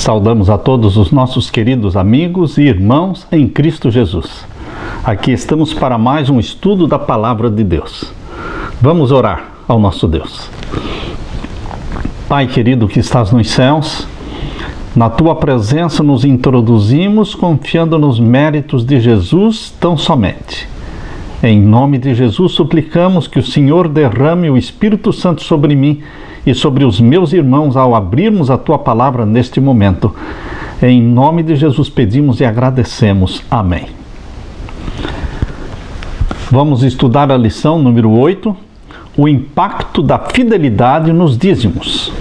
Saudamos a todos os nossos queridos amigos e irmãos em Cristo Jesus. Aqui estamos para mais um estudo da Palavra de Deus. Vamos orar ao nosso Deus. Pai querido que estás nos céus, na Tua presença nos introduzimos confiando nos méritos de Jesus tão somente. Em nome de Jesus suplicamos que o Senhor derrame o Espírito Santo sobre mim e sobre os meus irmãos ao abrirmos a Tua palavra neste momento. Em nome de Jesus pedimos e agradecemos. Amém. Vamos estudar a lição número 8, o impacto da fidelidade nos dízimos.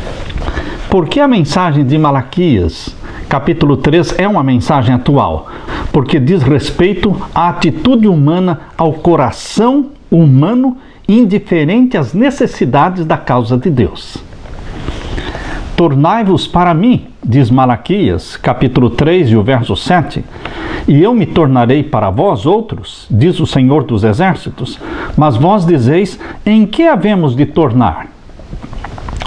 Por que a mensagem de Malaquias, capítulo 3, é uma mensagem atual? Porque diz respeito à atitude humana, ao coração humano indiferente às necessidades da causa de Deus. Tornai-vos para mim, diz Malaquias, capítulo 3 e o verso 7, e eu me tornarei para vós outros, diz o Senhor dos Exércitos, mas vós dizeis, em que havemos de tornar?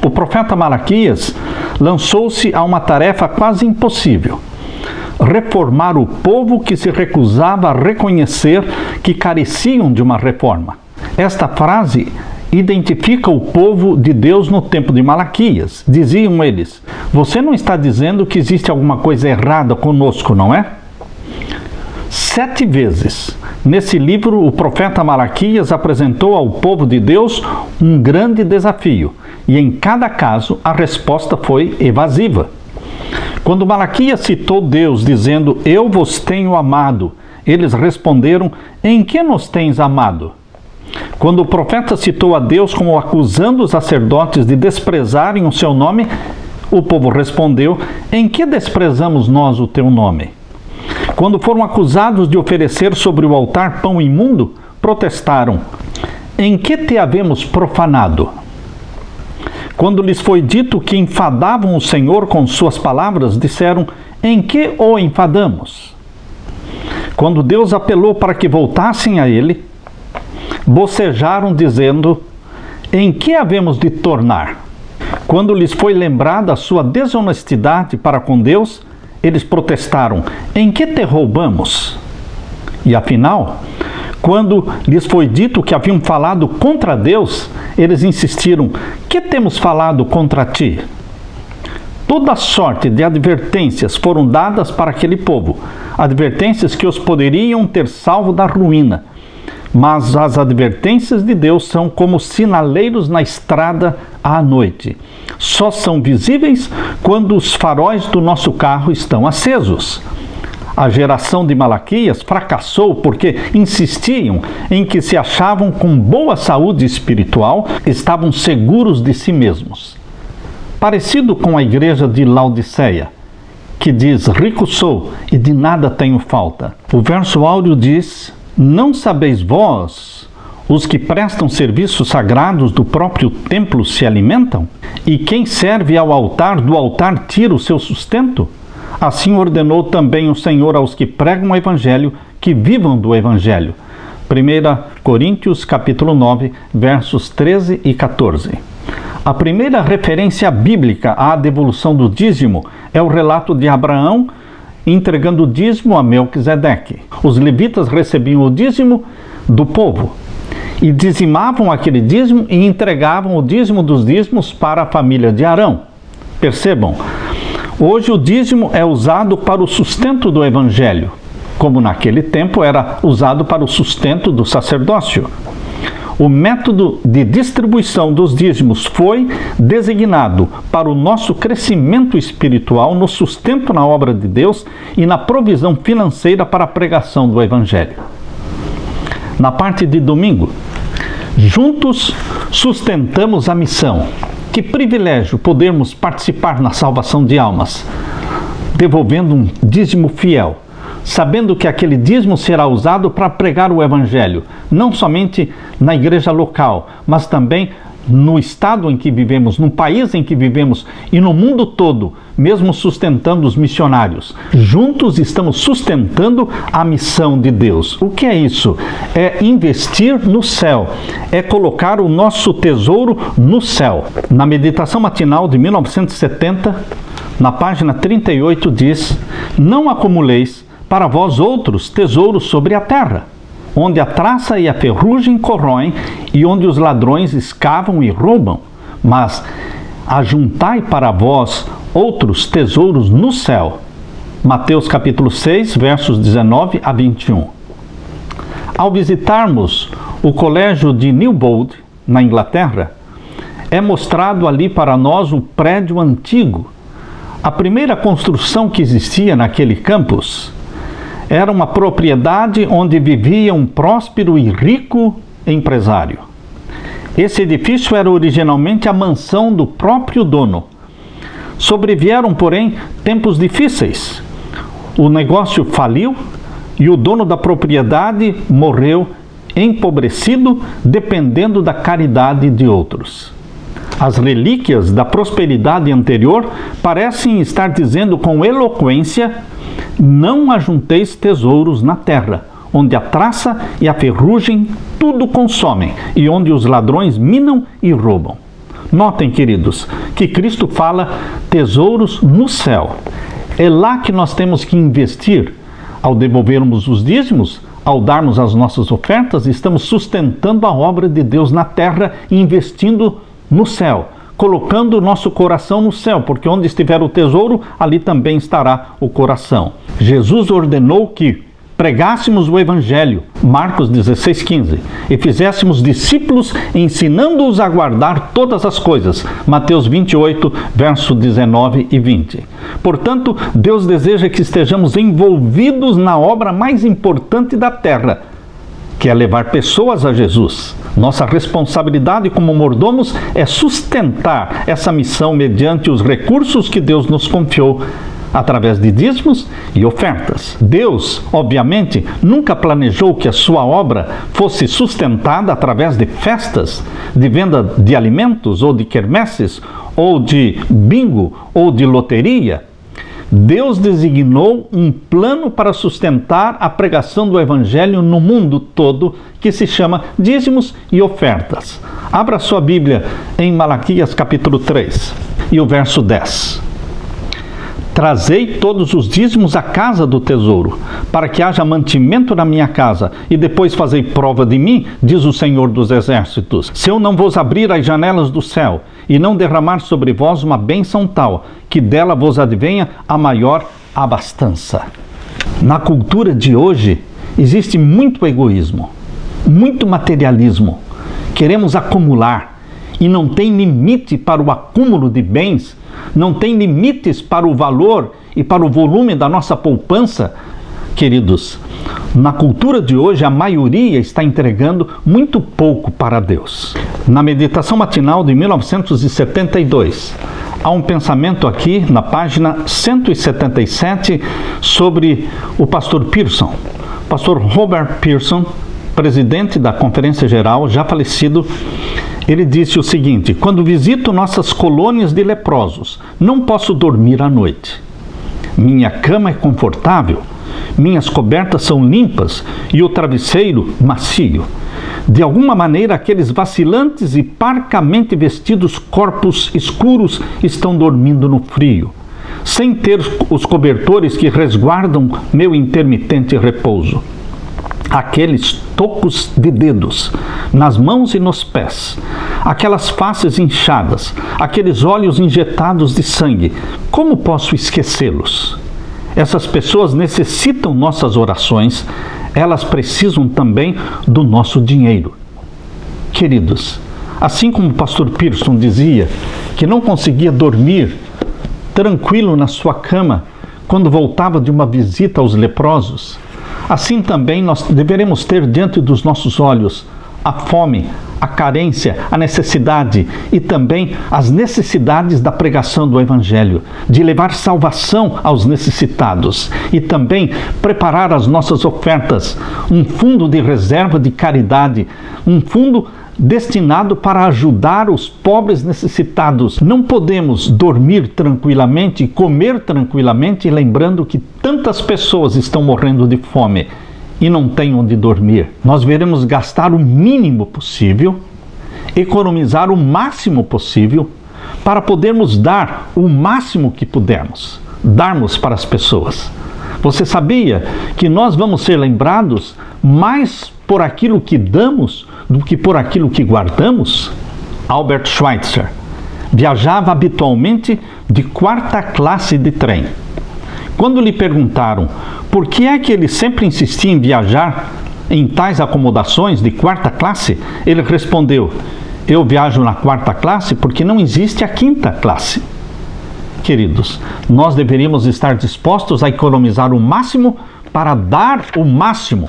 O profeta Malaquias lançou-se a uma tarefa quase impossível: reformar o povo que se recusava a reconhecer que careciam de uma reforma. Esta frase identifica o povo de Deus no tempo de Malaquias. Diziam eles: você não está dizendo que existe alguma coisa errada conosco, não é? 7 vezes nesse livro o profeta Malaquias apresentou ao povo de Deus um grande desafio, e em cada caso a resposta foi evasiva. Quando Malaquias citou Deus dizendo: eu vos tenho amado, eles responderam: em que nos tens amado? Quando o profeta citou a Deus como acusando os sacerdotes de desprezarem o seu nome, o povo respondeu: em que desprezamos nós o teu nome? Quando foram acusados de oferecer sobre o altar pão imundo, protestaram: em que te havemos profanado? Quando lhes foi dito que enfadavam o Senhor com suas palavras, disseram: em que o enfadamos? Quando Deus apelou para que voltassem a Ele, bocejaram dizendo: em que havemos de tornar? Quando lhes foi lembrada a sua desonestidade para com Deus, eles protestaram: em que te roubamos? E afinal, quando lhes foi dito que haviam falado contra Deus, eles insistiram: que temos falado contra ti? Toda sorte de advertências foram dadas para aquele povo, advertências que os poderiam ter salvo da ruína. Mas as advertências de Deus são como sinaleiros na estrada à noite. Só são visíveis quando os faróis do nosso carro estão acesos. A geração de Malaquias fracassou porque insistiam em que se achavam com boa saúde espiritual, estavam seguros de si mesmos. Parecido com a igreja de Laodiceia, que diz: rico sou e de nada tenho falta. O verso áureo diz: não sabeis vós, os que prestam serviços sagrados do próprio templo se alimentam? E quem serve ao altar, do altar tira o seu sustento? Assim ordenou também o Senhor aos que pregam o Evangelho, que vivam do Evangelho. 1 Coríntios capítulo 9, versos 13 e 14. A primeira referência bíblica à devolução do dízimo é o relato de Abraão entregando o dízimo a Melquisedeque. Os levitas recebiam o dízimo do povo e dizimavam aquele dízimo e entregavam o dízimo dos dízimos para a família de Arão. Percebam, hoje o dízimo é usado para o sustento do evangelho, como naquele tempo era usado para o sustento do sacerdócio. O método de distribuição dos dízimos foi designado para o nosso crescimento espiritual, no sustento na obra de Deus e na provisão financeira para a pregação do Evangelho. Na parte de domingo, juntos sustentamos a missão. Que privilégio podermos participar na salvação de almas, devolvendo um dízimo fiel, sabendo que aquele dízimo será usado para pregar o Evangelho, não somente na igreja local, mas também no estado em que vivemos, no país em que vivemos e no mundo todo, mesmo sustentando os missionários. Juntos estamos sustentando a missão de Deus. O que é isso? É investir no céu, é colocar o nosso tesouro no céu. Na meditação matinal de 1970, Na página 38 diz: não acumuleis para vós outros tesouros sobre a terra, onde a traça e a ferrugem corroem e onde os ladrões escavam e roubam, mas ajuntai para vós outros tesouros no céu. Mateus capítulo 6, versos 19 a 21. Ao visitarmos o colégio de Newbold, na Inglaterra, é mostrado ali para nós o prédio antigo. A primeira construção que existia naquele campus era uma propriedade onde vivia um próspero e rico empresário. Esse edifício era originalmente a mansão do próprio dono. Sobrevieram, porém, tempos difíceis. O negócio faliu e o dono da propriedade morreu empobrecido, dependendo da caridade de outros. As relíquias da prosperidade anterior parecem estar dizendo com eloquência: não ajunteis tesouros na terra, onde a traça e a ferrugem tudo consomem, e onde os ladrões minam e roubam. Notem, queridos, que Cristo fala tesouros no céu. É lá que nós temos que investir. Ao devolvermos os dízimos, ao darmos as nossas ofertas, estamos sustentando a obra de Deus na terra e investindo no céu, colocando o nosso coração no céu, porque onde estiver o tesouro, ali também estará o coração. Jesus ordenou que pregássemos o Evangelho, Marcos 16,15, e fizéssemos discípulos, ensinando-os a guardar todas as coisas, Mateus 28, versos 19 e 20. Portanto, Deus deseja que estejamos envolvidos na obra mais importante da terra, que é levar pessoas a Jesus. Nossa responsabilidade como mordomos é sustentar essa missão mediante os recursos que Deus nos confiou, através de dízimos e ofertas. Deus, obviamente, nunca planejou que a sua obra fosse sustentada através de festas, de venda de alimentos, ou de quermesses, ou de bingo, ou de loteria. Deus designou um plano para sustentar a pregação do Evangelho no mundo todo, que se chama dízimos e ofertas. Abra sua Bíblia em Malaquias capítulo 3 e o verso 10. Trazei todos os dízimos à casa do tesouro, para que haja mantimento na minha casa, e depois fazei prova de mim, diz o Senhor dos Exércitos, se eu não vos abrir as janelas do céu, e não derramar sobre vós uma bênção tal, que dela vos advenha a maior abastança. Na cultura de hoje, existe muito egoísmo, muito materialismo. Queremos acumular, e não tem limite para o acúmulo de bens, não tem limites para o valor e para o volume da nossa poupança. Queridos, na cultura de hoje, a maioria está entregando muito pouco para Deus. Na meditação matinal de 1972, há um pensamento aqui na página 177 sobre o pastor Pearson. Pastor Robert Pearson, presidente da Conferência Geral, já falecido, ele disse o seguinte: quando visito nossas colônias de leprosos, não posso dormir à noite. Minha cama é confortável, minhas cobertas são limpas e o travesseiro macio. De alguma maneira, aqueles vacilantes e parcamente vestidos corpos escuros estão dormindo no frio, sem ter os cobertores que resguardam meu intermitente repouso. Aqueles tocos de dedos nas mãos e nos pés, aquelas faces inchadas, aqueles olhos injetados de sangue, como posso esquecê-los? Essas pessoas necessitam nossas orações, elas precisam também do nosso dinheiro. Queridos, assim como o pastor Pearson dizia que não conseguia dormir tranquilo na sua cama quando voltava de uma visita aos leprosos, assim também nós deveremos ter diante dos nossos olhos a fome, a carência, a necessidade e também as necessidades da pregação do Evangelho, de levar salvação aos necessitados e também preparar as nossas ofertas, um fundo de reserva de caridade, um fundo destinado para ajudar os pobres necessitados. Não podemos dormir tranquilamente e comer tranquilamente, lembrando que tantas pessoas estão morrendo de fome e não têm onde dormir. Nós devemos gastar o mínimo possível, economizar o máximo possível, para podermos dar o máximo que pudermos, darmos para as pessoas. Você sabia que nós vamos ser lembrados mais por aquilo que damos do que por aquilo que guardamos? Albert Schweitzer viajava habitualmente de 4ª classe de trem. Quando lhe perguntaram por que é que ele sempre insistia em viajar em tais acomodações de 4ª classe, ele respondeu: eu viajo na 4ª classe porque não existe a 5ª classe. Queridos, nós deveríamos estar dispostos a economizar o máximo para dar o máximo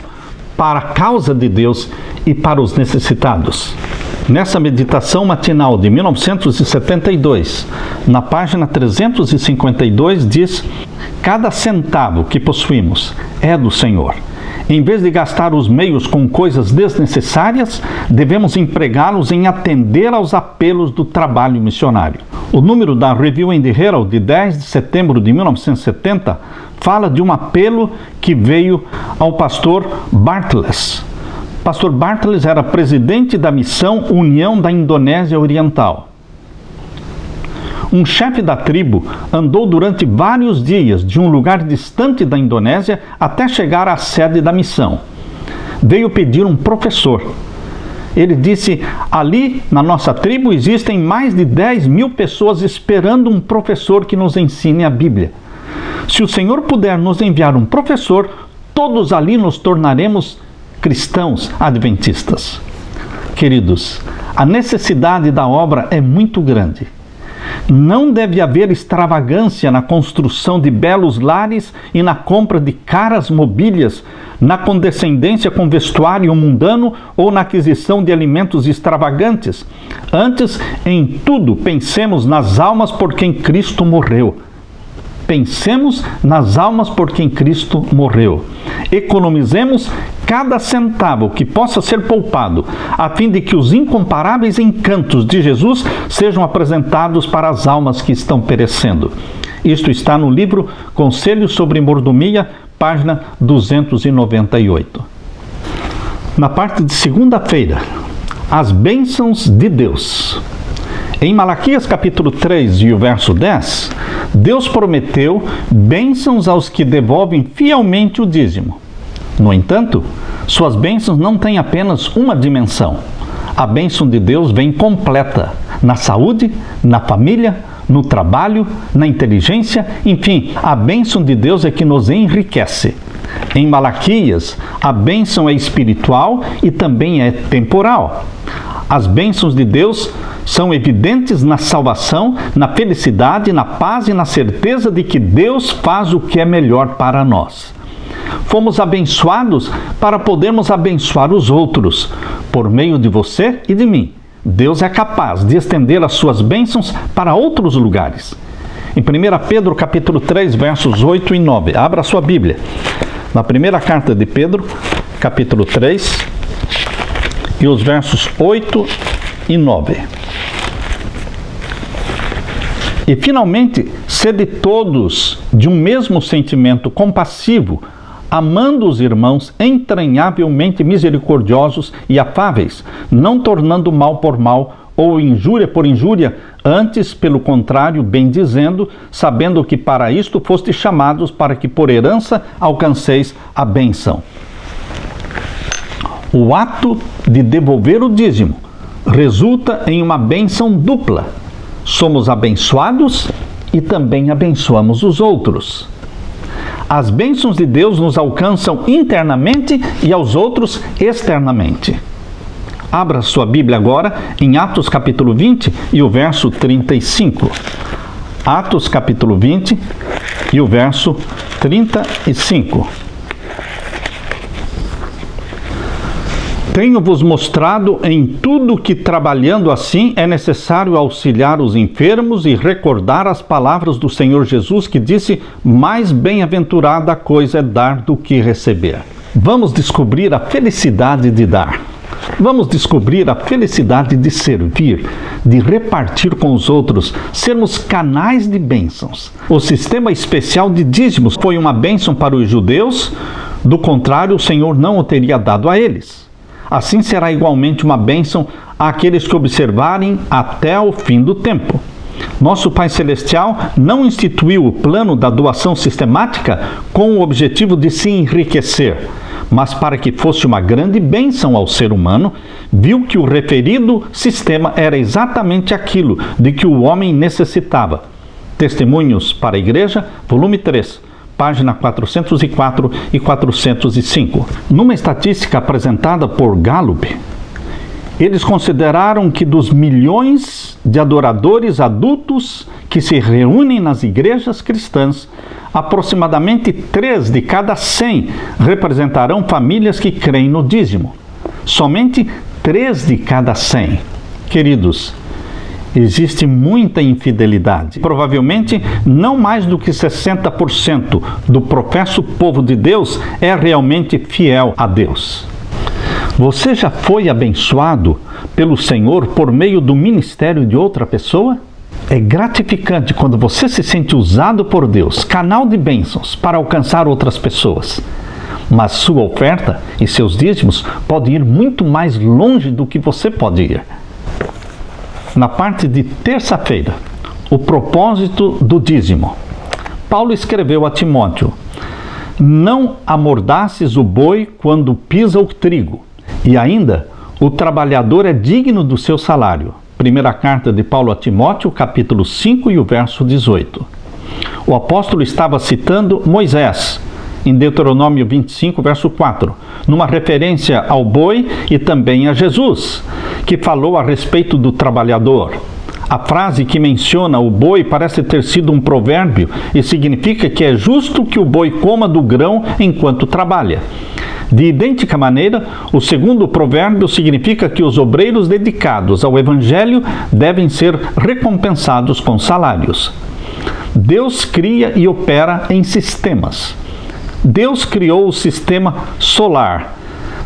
para a causa de Deus e para os necessitados. Nessa meditação matinal de 1972, na página 352, diz: cada centavo que possuímos é do Senhor. Em vez de gastar os meios com coisas desnecessárias, devemos empregá-los em atender aos apelos do trabalho missionário. O número da Review and Herald, de 10 de setembro de 1970, fala de um apelo que veio ao pastor Bartles. Pastor Bartles era presidente da missão União da Indonésia Oriental. Um chefe da tribo andou durante vários dias de um lugar distante da Indonésia até chegar à sede da missão. Veio pedir um professor. Ele disse: ali na nossa tribo existem mais de 10.000 pessoas esperando um professor que nos ensine a Bíblia. Se o Senhor puder nos enviar um professor, todos ali nos tornaremos cristãos adventistas. Queridos, a necessidade da obra é muito grande. Não deve haver extravagância na construção de belos lares e na compra de caras mobílias, na condescendência com vestuário mundano ou na aquisição de alimentos extravagantes. Antes, em tudo, pensemos nas almas por quem Cristo morreu. Pensemos nas almas por quem Cristo morreu. Economizemos cada centavo que possa ser poupado, a fim de que os incomparáveis encantos de Jesus sejam apresentados para as almas que estão perecendo. Isto está no livro Conselhos sobre Mordomia, página 298. Na parte de segunda-feira, as bênçãos de Deus. Em Malaquias capítulo 3 e o verso 10, Deus prometeu bênçãos aos que devolvem fielmente o dízimo. No entanto, suas bênçãos não têm apenas uma dimensão. A bênção de Deus vem completa na saúde, na família, no trabalho, na inteligência, enfim, a bênção de Deus é que nos enriquece. Em Malaquias, a bênção é espiritual e também é temporal. As bênçãos de Deus são evidentes na salvação, na felicidade, na paz e na certeza de que Deus faz o que é melhor para nós. Fomos abençoados para podermos abençoar os outros, por meio de você e de mim. Deus é capaz de estender as suas bênçãos para outros lugares. Em 1 Pedro capítulo 3, versos 8 e 9, abra a sua Bíblia. Na primeira carta de Pedro, capítulo 3, e os versos 8 e 9. E finalmente, sede todos de um mesmo sentimento compassivo, amando os irmãos, entranhavelmente misericordiosos e afáveis, não tornando mal por mal ou injúria por injúria, antes, pelo contrário, bendizendo, sabendo que para isto fostes chamados, para que por herança alcanceis a bênção. O ato de devolver o dízimo resulta em uma bênção dupla. Somos abençoados e também abençoamos os outros. As bênçãos de Deus nos alcançam internamente e aos outros externamente. Abra sua Bíblia agora em Atos capítulo 20 e o verso 35. Atos capítulo 20 e o verso 35. Tenho-vos mostrado em tudo que, trabalhando assim, é necessário auxiliar os enfermos e recordar as palavras do Senhor Jesus, que disse: mais bem-aventurada coisa é dar do que receber. Vamos descobrir a felicidade de dar. Vamos descobrir a felicidade de servir, de repartir com os outros, sermos canais de bênçãos. O sistema especial de dízimos foi uma bênção para os judeus, do contrário, o Senhor não o teria dado a eles. Assim será igualmente uma bênção àqueles que observarem até o fim do tempo. Nosso Pai Celestial não instituiu o plano da doação sistemática com o objetivo de se enriquecer, mas para que fosse uma grande bênção ao ser humano, viu que o referido sistema era exatamente aquilo de que o homem necessitava. Testemunhos para a Igreja, volume 3, página 404 e 405. Numa estatística apresentada por Gallup, eles consideraram que dos milhões de adoradores adultos que se reúnem nas igrejas cristãs, aproximadamente 3 de cada 100 representarão famílias que creem no dízimo. Somente 3 de cada 100. Queridos, existe muita infidelidade. Provavelmente, não mais do que 60% do professo povo de Deus é realmente fiel a Deus. Você já foi abençoado pelo Senhor por meio do ministério de outra pessoa? É gratificante quando você se sente usado por Deus, canal de bênçãos, para alcançar outras pessoas. Mas sua oferta e seus dízimos podem ir muito mais longe do que você pode ir. Na parte de terça-feira, o propósito do dízimo. Paulo escreveu a Timóteo: não amordaces o boi quando pisa o trigo. E ainda, o trabalhador é digno do seu salário. Primeira carta de Paulo a Timóteo, capítulo 5 e o verso 18. O apóstolo estava citando Moisés, em Deuteronômio 25, verso 4, numa referência ao boi e também a Jesus, que falou a respeito do trabalhador. A frase que menciona o boi parece ter sido um provérbio e significa que é justo que o boi coma do grão enquanto trabalha. De idêntica maneira, o segundo provérbio significa que os obreiros dedicados ao Evangelho devem ser recompensados com salários. Deus cria e opera em sistemas. Deus criou o sistema solar.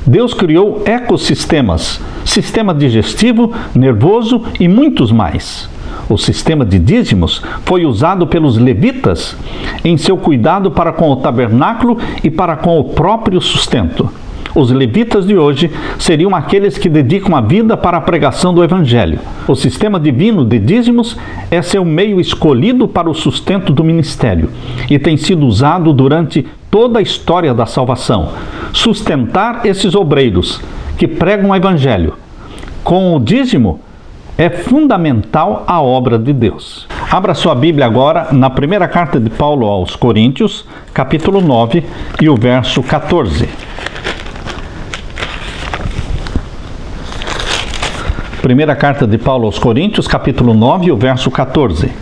Deus criou ecossistemas, sistema digestivo, nervoso e muitos mais. O sistema de dízimos foi usado pelos levitas em seu cuidado para com o tabernáculo e para com o próprio sustento. Os levitas de hoje seriam aqueles que dedicam a vida para a pregação do Evangelho. O sistema divino de dízimos é seu meio escolhido para o sustento do ministério e tem sido usado durante toda a história da salvação. Sustentar esses obreiros que pregam o Evangelho com o dízimo é fundamental à obra de Deus. Abra sua Bíblia agora na primeira carta de Paulo aos Coríntios, capítulo 9 e o verso 14. Primeira carta de Paulo aos Coríntios, capítulo 9 e o verso 14.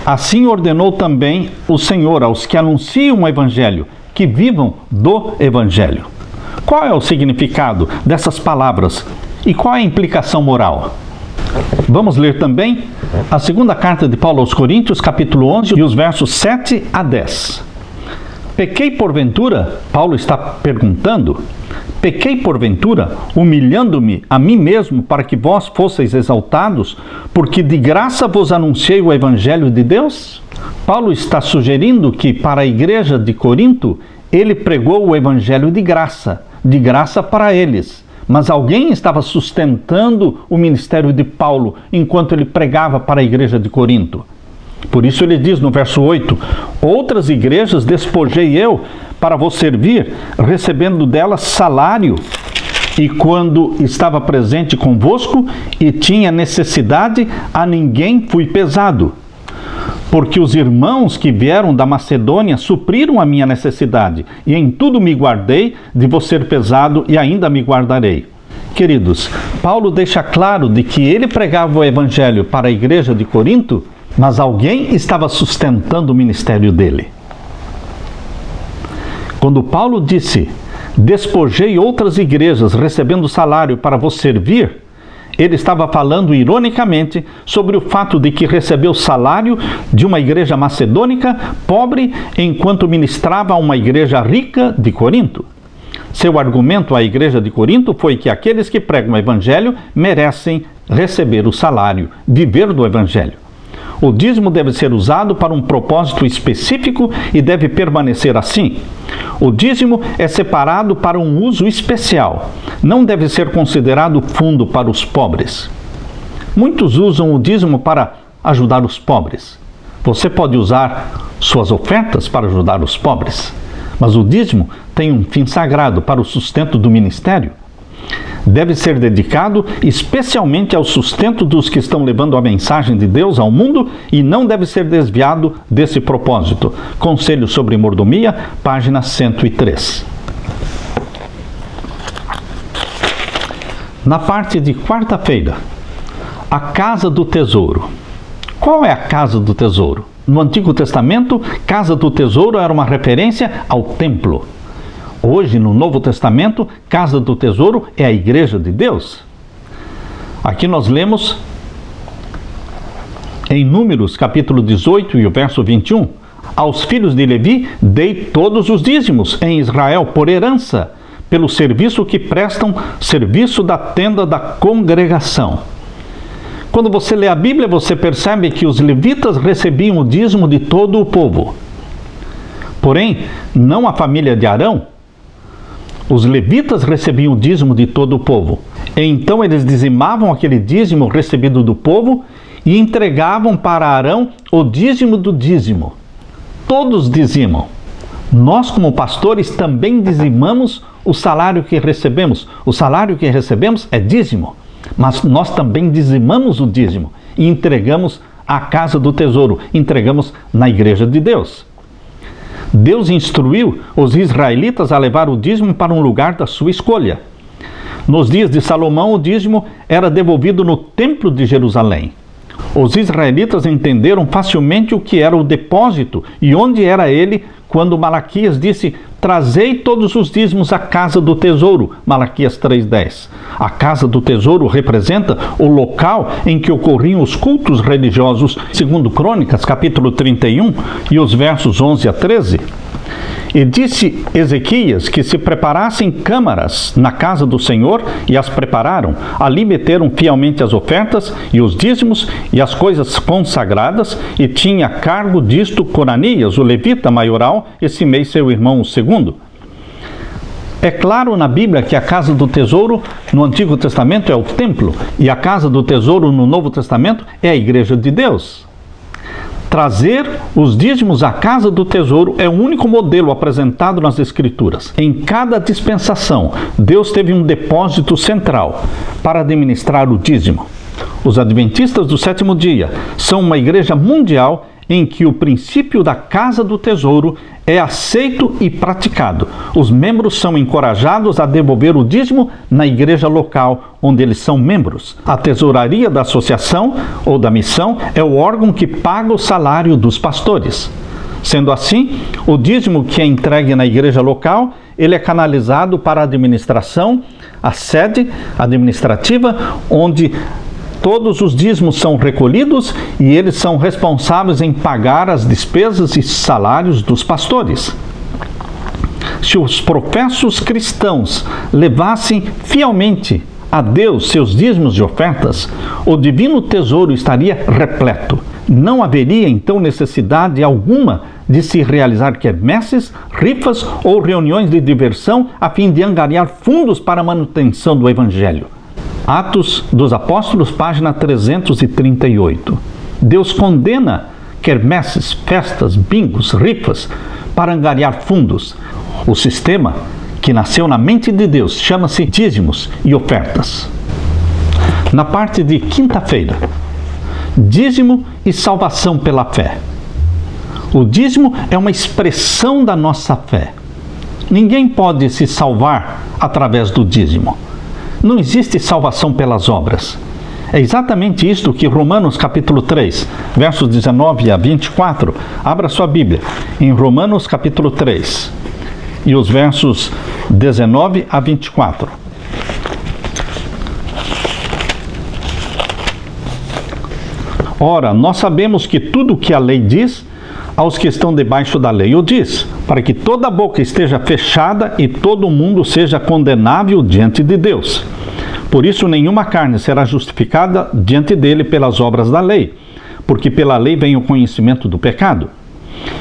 Assim ordenou também o Senhor aos que anunciam o Evangelho, que vivam do Evangelho. Qual é o significado dessas palavras e qual é a implicação moral? Vamos ler também a segunda carta de Paulo aos Coríntios, capítulo 11, e os versos 7 a 10. Pequei porventura, Paulo está perguntando, pequei porventura, humilhando-me a mim mesmo para que vós fosseis exaltados, porque de graça vos anunciei o Evangelho de Deus? Paulo está sugerindo que para a igreja de Corinto, ele pregou o Evangelho de graça para eles. Mas alguém estava sustentando o ministério de Paulo enquanto ele pregava para a igreja de Corinto. Por isso ele diz no verso 8, outras igrejas despojei eu para vos servir, recebendo delas salário, e quando estava presente convosco e tinha necessidade, a ninguém fui pesado. Porque os irmãos que vieram da Macedônia supriram a minha necessidade, e em tudo me guardei de vos ser pesado, e ainda me guardarei. Queridos, Paulo deixa claro de que ele pregava o Evangelho para a igreja de Corinto, mas alguém estava sustentando o ministério dele. Quando Paulo disse, despojei outras igrejas recebendo salário para vos servir, ele estava falando ironicamente sobre o fato de que recebeu salário de uma igreja macedônica pobre enquanto ministrava a uma igreja rica de Corinto. Seu argumento à igreja de Corinto foi que aqueles que pregam o Evangelho merecem receber o salário, viver do Evangelho. O dízimo deve ser usado para um propósito específico e deve permanecer assim. O dízimo é separado para um uso especial. Não deve ser considerado fundo para os pobres. Muitos usam o dízimo para ajudar os pobres. Você pode usar suas ofertas para ajudar os pobres, mas o dízimo tem um fim sagrado para o sustento do ministério. Deve ser dedicado especialmente ao sustento dos que estão levando a mensagem de Deus ao mundo e não deve ser desviado desse propósito. Conselho sobre mordomia, página 103. Na parte de quarta-feira, a casa do tesouro. Qual é a casa do tesouro? No Antigo Testamento, casa do tesouro era uma referência ao templo. Hoje, no Novo Testamento, casa do tesouro é a igreja de Deus. Aqui nós lemos em Números, capítulo 18 e o verso 21, aos filhos de Levi dei todos os dízimos em Israel por herança, pelo serviço que prestam, serviço da tenda da congregação. Quando você lê a Bíblia, você percebe que os levitas recebiam o dízimo de todo o povo. Porém, não a família de Arão. Os levitas recebiam o dízimo de todo o povo. E então eles dizimavam aquele dízimo recebido do povo e entregavam para Arão o dízimo do dízimo. Todos dizimam. Nós, como pastores, também dizimamos o salário que recebemos. O salário que recebemos é dízimo. Mas nós também dizimamos o dízimo e entregamos à casa do tesouro. Entregamos na igreja de Deus. Deus instruiu os israelitas a levar o dízimo para um lugar da sua escolha. Nos dias de Salomão, o dízimo era devolvido no templo de Jerusalém. Os israelitas entenderam facilmente o que era o depósito e onde era ele quando Malaquias disse: trazei todos os dízimos à casa do tesouro. Malaquias 3:10. A casa do tesouro representa o local em que ocorriam os cultos religiosos, segundo Crônicas, capítulo 31, e os versos 11 a 13. E disse Ezequias que se preparassem câmaras na casa do Senhor, e as prepararam. Ali meteram fielmente as ofertas e os dízimos e as coisas consagradas, e tinha a cargo disto Conanias, o levita maioral, e Simei, seu irmão, o segundo. É claro na Bíblia que a casa do tesouro no Antigo Testamento é o templo, e a casa do tesouro no Novo Testamento é a igreja de Deus. Trazer os dízimos à casa do tesouro é o único modelo apresentado nas Escrituras. Em cada dispensação, Deus teve um depósito central para administrar o dízimo. Os adventistas do sétimo dia são uma igreja mundial em que o princípio da casa do tesouro é aceito e praticado. Os membros são encorajados a devolver o dízimo na igreja local onde eles são membros. A tesouraria da associação ou da missão é o órgão que paga o salário dos pastores. Sendo assim, o dízimo que é entregue na igreja local, ele é canalizado para a administração, a sede administrativa, onde todos os dízimos são recolhidos e eles são responsáveis em pagar as despesas e salários dos pastores. Se os professos cristãos levassem fielmente a Deus seus dízimos e ofertas, o divino tesouro estaria repleto. Não haveria então necessidade alguma de se realizar quermesses, rifas ou reuniões de diversão a fim de angariar fundos para a manutenção do Evangelho. Atos dos Apóstolos, página 338. Deus condena quermesses, festas, bingos, rifas para angariar fundos. O sistema que nasceu na mente de Deus chama-se dízimos e ofertas. Na parte de quinta-feira, dízimo e salvação pela fé. O dízimo é uma expressão da nossa fé. Ninguém pode se salvar através do dízimo. Não existe salvação pelas obras. É exatamente isto que Romanos capítulo 3, versos 19 a 24, abra sua Bíblia, em Romanos capítulo 3, e os versos 19 a 24. Ora, nós sabemos que tudo o que a lei diz, aos que estão debaixo da lei o diz, para que toda boca esteja fechada e todo mundo seja condenável diante de Deus. Por isso nenhuma carne será justificada diante dele pelas obras da lei, porque pela lei vem o conhecimento do pecado.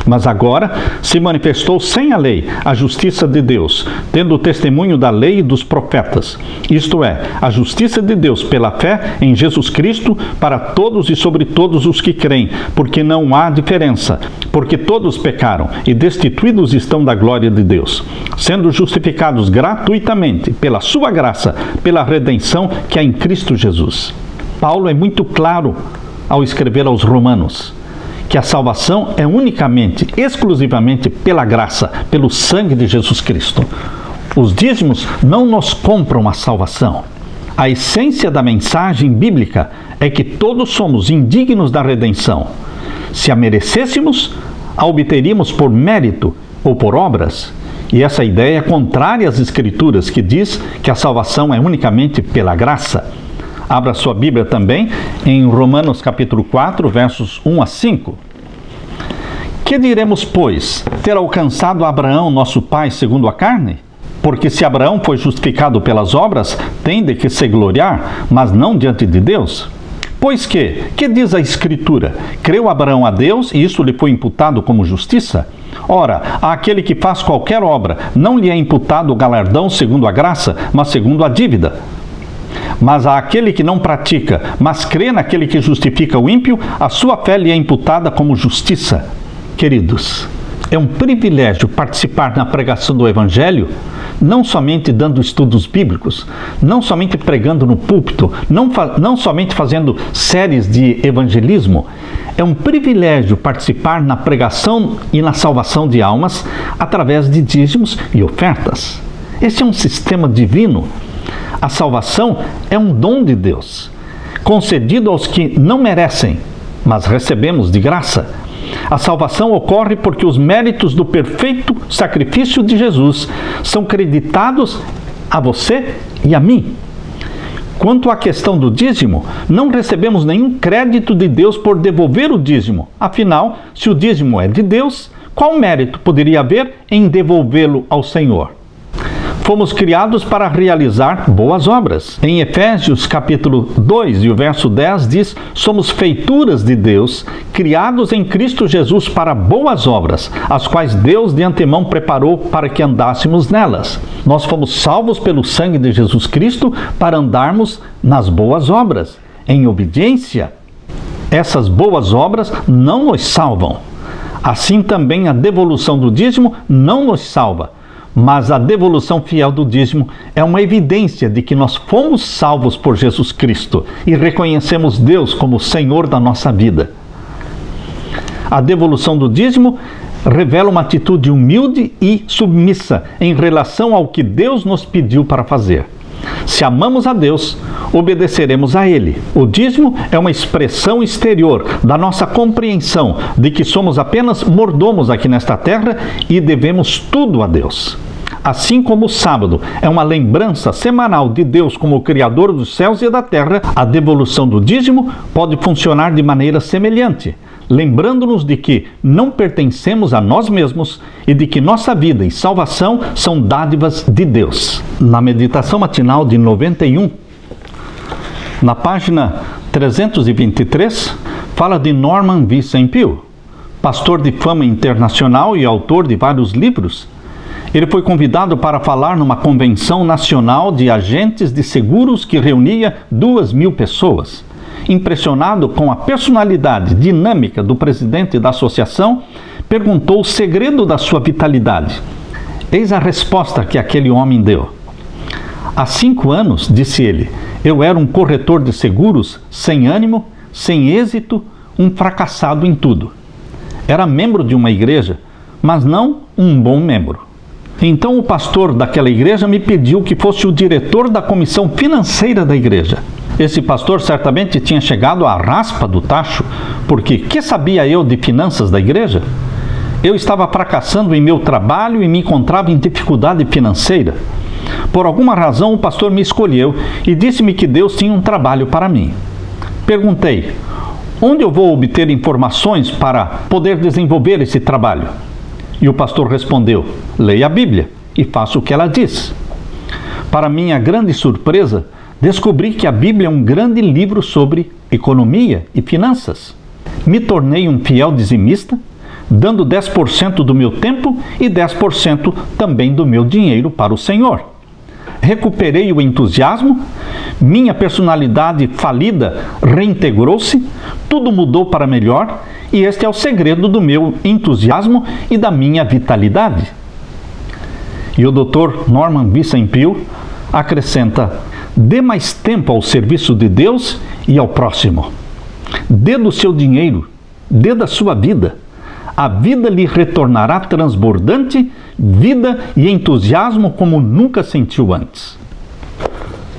Mas agora se manifestou sem a lei a justiça de Deus, tendo o testemunho da lei e dos profetas, isto é, a justiça de Deus pela fé em Jesus Cristo para todos e sobre todos os que creem, porque não há diferença, porque todos pecaram e destituídos estão da glória de Deus, sendo justificados gratuitamente pela sua graça, pela redenção que há em Cristo Jesus. Paulo é muito claro ao escrever aos Romanos que a salvação é unicamente, exclusivamente pela graça, pelo sangue de Jesus Cristo. Os dízimos não nos compram a salvação. A essência da mensagem bíblica é que todos somos indignos da redenção. Se a merecêssemos, a obteríamos por mérito ou por obras. E essa ideia é contrária às Escrituras, que diz que a salvação é unicamente pela graça. Abra sua Bíblia também em Romanos capítulo 4, versos 1 a 5. Que diremos, pois? Ter alcançado Abraão, nosso pai, segundo a carne? Porque se Abraão foi justificado pelas obras, tem de que se gloriar, mas não diante de Deus. Pois que diz a Escritura? Creu Abraão a Deus e isso lhe foi imputado como justiça? Ora, àquele que faz qualquer obra, não lhe é imputado o galardão segundo a graça, mas segundo a dívida. Mas àquele que não pratica, mas crê naquele que justifica o ímpio, a sua fé lhe é imputada como justiça. Queridos, é um privilégio participar na pregação do Evangelho, não somente dando estudos bíblicos, não somente pregando no púlpito, não somente fazendo séries de evangelismo. É um privilégio participar na pregação e na salvação de almas através de dízimos e ofertas. Esse é um sistema divino. A salvação é um dom de Deus, concedido aos que não merecem, mas recebemos de graça. A salvação ocorre porque os méritos do perfeito sacrifício de Jesus são creditados a você e a mim. Quanto à questão do dízimo, não recebemos nenhum crédito de Deus por devolver o dízimo. Afinal, se o dízimo é de Deus, qual mérito poderia haver em devolvê-lo ao Senhor? Fomos criados para realizar boas obras. Em Efésios capítulo 2 e o verso 10 diz: somos feituras de Deus, criados em Cristo Jesus para boas obras, as quais Deus de antemão preparou para que andássemos nelas. Nós fomos salvos pelo sangue de Jesus Cristo para andarmos nas boas obras, em obediência. Essas boas obras não nos salvam. Assim também a devolução do dízimo não nos salva. Mas a devolução fiel do dízimo é uma evidência de que nós fomos salvos por Jesus Cristo e reconhecemos Deus como Senhor da nossa vida. A devolução do dízimo revela uma atitude humilde e submissa em relação ao que Deus nos pediu para fazer. Se amamos a Deus, obedeceremos a Ele. O dízimo é uma expressão exterior da nossa compreensão de que somos apenas mordomos aqui nesta terra e devemos tudo a Deus. Assim como o sábado é uma lembrança semanal de Deus como o Criador dos céus e da terra, a devolução do dízimo pode funcionar de maneira semelhante, lembrando-nos de que não pertencemos a nós mesmos e de que nossa vida e salvação são dádivas de Deus. Na meditação matinal de 91, na página 323, fala de Norman Vincent Peale, pastor de fama internacional e autor de vários livros. Ele foi convidado para falar numa convenção nacional de agentes de seguros que reunia 2.000 pessoas. Impressionado com a personalidade dinâmica do presidente da associação, perguntou o segredo da sua vitalidade. Eis a resposta que aquele homem deu. Há 5 anos, disse ele, eu era um corretor de seguros sem ânimo, sem êxito, um fracassado em tudo. Era membro de uma igreja, mas não um bom membro. Então o pastor daquela igreja me pediu que fosse o diretor da comissão financeira da igreja. Esse pastor certamente tinha chegado à raspa do tacho, porque que sabia eu de finanças da igreja? Eu estava fracassando em meu trabalho e me encontrava em dificuldade financeira. Por alguma razão o pastor me escolheu e disse-me que Deus tinha um trabalho para mim. Perguntei, onde eu vou obter informações para poder desenvolver esse trabalho? E o pastor respondeu, leia a Bíblia e faça o que ela diz. Para minha grande surpresa, descobri que a Bíblia é um grande livro sobre economia e finanças. Me tornei um fiel dizimista, dando 10% do meu tempo e 10% também do meu dinheiro para o Senhor. Recuperei o entusiasmo, minha personalidade falida reintegrou-se, tudo mudou para melhor e este é o segredo do meu entusiasmo e da minha vitalidade. E o Dr. Norman Vincent Peale acrescenta: dê mais tempo ao serviço de Deus e ao próximo. Dê do seu dinheiro, dê da sua vida. A vida lhe retornará transbordante, vida e entusiasmo como nunca sentiu antes.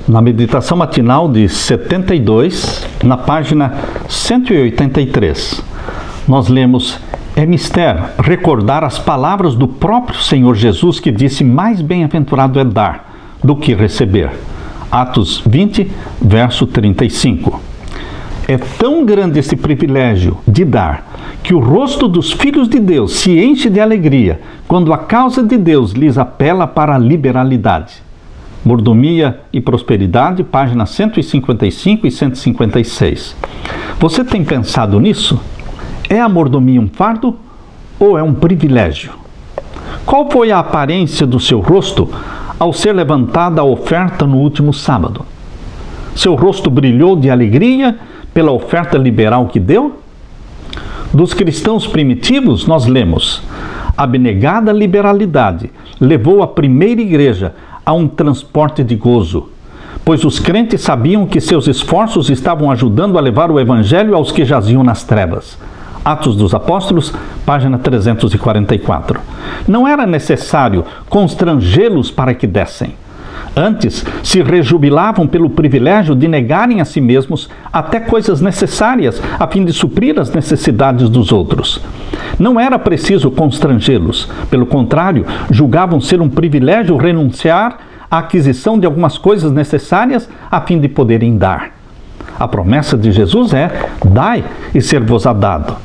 Na meditação matinal de 72, na página 183, nós lemos: é mister recordar as palavras do próprio Senhor Jesus, que disse: mais bem-aventurado é dar do que receber. Atos 20, verso 35. É tão grande esse privilégio de dar, que o rosto dos filhos de Deus se enche de alegria quando a causa de Deus lhes apela para a liberalidade. Mordomia e Prosperidade, páginas 155 e 156. Você tem pensado nisso? É a mordomia um fardo ou é um privilégio? Qual foi a aparência do seu rosto ao ser levantada a oferta no último sábado? Seu rosto brilhou de alegria pela oferta liberal que deu? Dos cristãos primitivos, nós lemos: a abnegada liberalidade levou a primeira igreja a um transporte de gozo, pois os crentes sabiam que seus esforços estavam ajudando a levar o evangelho aos que jaziam nas trevas. Atos dos Apóstolos, página 344. Não era necessário constrangê-los para que dessem. Antes, se rejubilavam pelo privilégio de negarem a si mesmos até coisas necessárias, a fim de suprir as necessidades dos outros. Não era preciso constrangê-los. Pelo contrário, julgavam ser um privilégio renunciar à aquisição de algumas coisas necessárias a fim de poderem dar. A promessa de Jesus é: dai e ser-vos-á dado.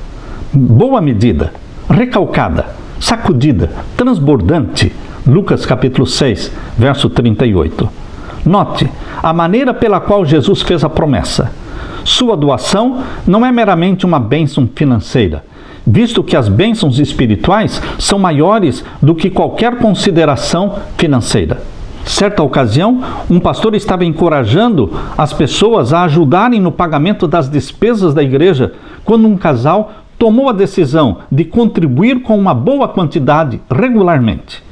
Boa medida, recalcada, sacudida, transbordante. Lucas capítulo 6, verso 38. Note a maneira pela qual Jesus fez a promessa. Sua doação não é meramente uma bênção financeira, visto que as bênçãos espirituais são maiores do que qualquer consideração financeira. Certa ocasião, um pastor estava encorajando as pessoas a ajudarem no pagamento das despesas da igreja, quando um casal tomou a decisão de contribuir com uma boa quantidade regularmente.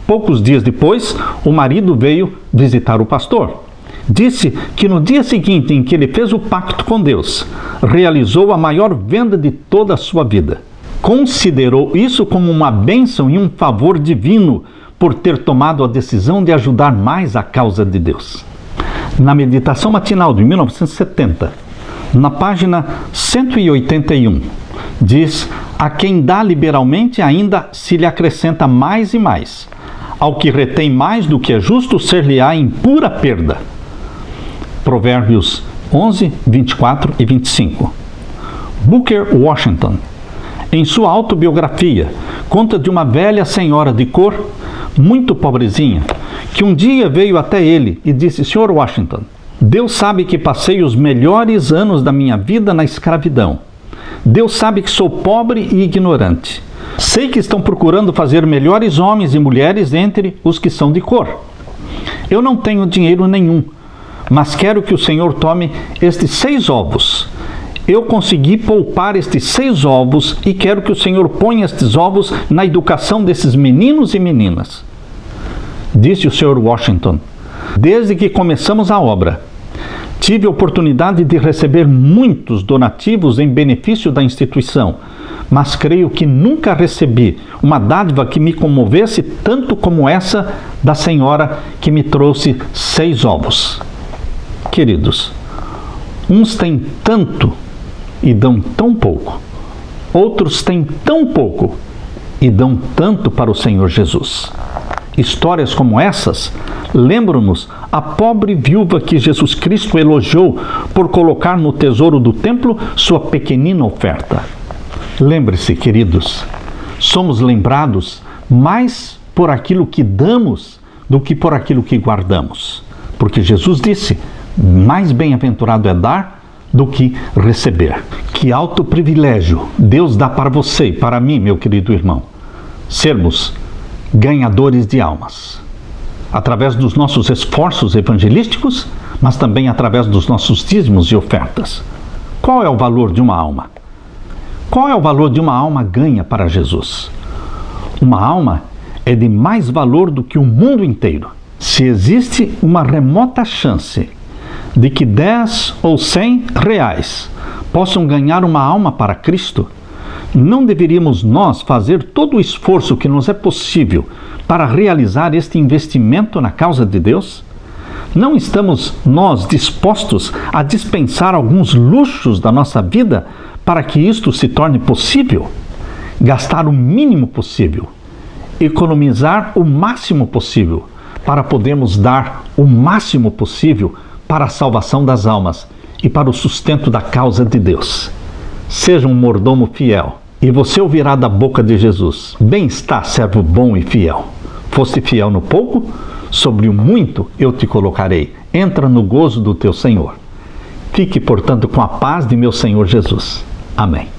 Poucos dias depois, o marido veio visitar o pastor. Disse que no dia seguinte em que ele fez o pacto com Deus, realizou a maior venda de toda a sua vida. Considerou isso como uma bênção e um favor divino por ter tomado a decisão de ajudar mais a causa de Deus. Na meditação matinal de 1970, na página 181, diz: a quem dá liberalmente ainda se lhe acrescenta mais e mais. Ao que retém mais do que é justo, ser-lhe-á em pura perda. Provérbios 11, 24 e 25. Booker Washington, em sua autobiografia, conta de uma velha senhora de cor, muito pobrezinha, que um dia veio até ele e disse: Sr. Washington, Deus sabe que passei os melhores anos da minha vida na escravidão. Deus sabe que sou pobre e ignorante. Sei que estão procurando fazer melhores homens e mulheres entre os que são de cor. Eu não tenho dinheiro nenhum, mas quero que o Senhor tome estes 6 ovos. Eu consegui poupar estes 6 ovos e quero que o Senhor ponha estes ovos na educação desses meninos e meninas. Disse o Sr. Washington: desde que começamos a obra, tive a oportunidade de receber muitos donativos em benefício da instituição, mas creio que nunca recebi uma dádiva que me comovesse tanto como essa da senhora que me trouxe 6 ovos. Queridos, uns têm tanto e dão tão pouco, outros têm tão pouco e dão tanto para o Senhor Jesus. Histórias como essas lembram-nos a pobre viúva que Jesus Cristo elogiou por colocar no tesouro do templo sua pequenina oferta. Lembre-se, queridos, somos lembrados mais por aquilo que damos do que por aquilo que guardamos. Porque Jesus disse: mais bem-aventurado é dar do que receber. Que alto privilégio Deus dá para você e para mim, meu querido irmão, sermos ganhadores de almas, através dos nossos esforços evangelísticos, mas também através dos nossos dízimos e ofertas. Qual é o valor de uma alma? Qual é o valor de uma alma ganha para Jesus? Uma alma é de mais valor do que o mundo inteiro. Se existe uma remota chance de que 10 ou 100 reais possam ganhar uma alma para Cristo, não deveríamos nós fazer todo o esforço que nos é possível para realizar este investimento na causa de Deus? Não estamos nós dispostos a dispensar alguns luxos da nossa vida para que isto se torne possível? Gastar o mínimo possível, economizar o máximo possível, para podermos dar o máximo possível para a salvação das almas e para o sustento da causa de Deus. Seja um mordomo fiel, e você ouvirá da boca de Jesus: bem está, servo bom e fiel. Foste fiel no pouco, sobre o muito eu te colocarei. Entra no gozo do teu Senhor. Fique, portanto, com a paz de meu Senhor Jesus. Amém.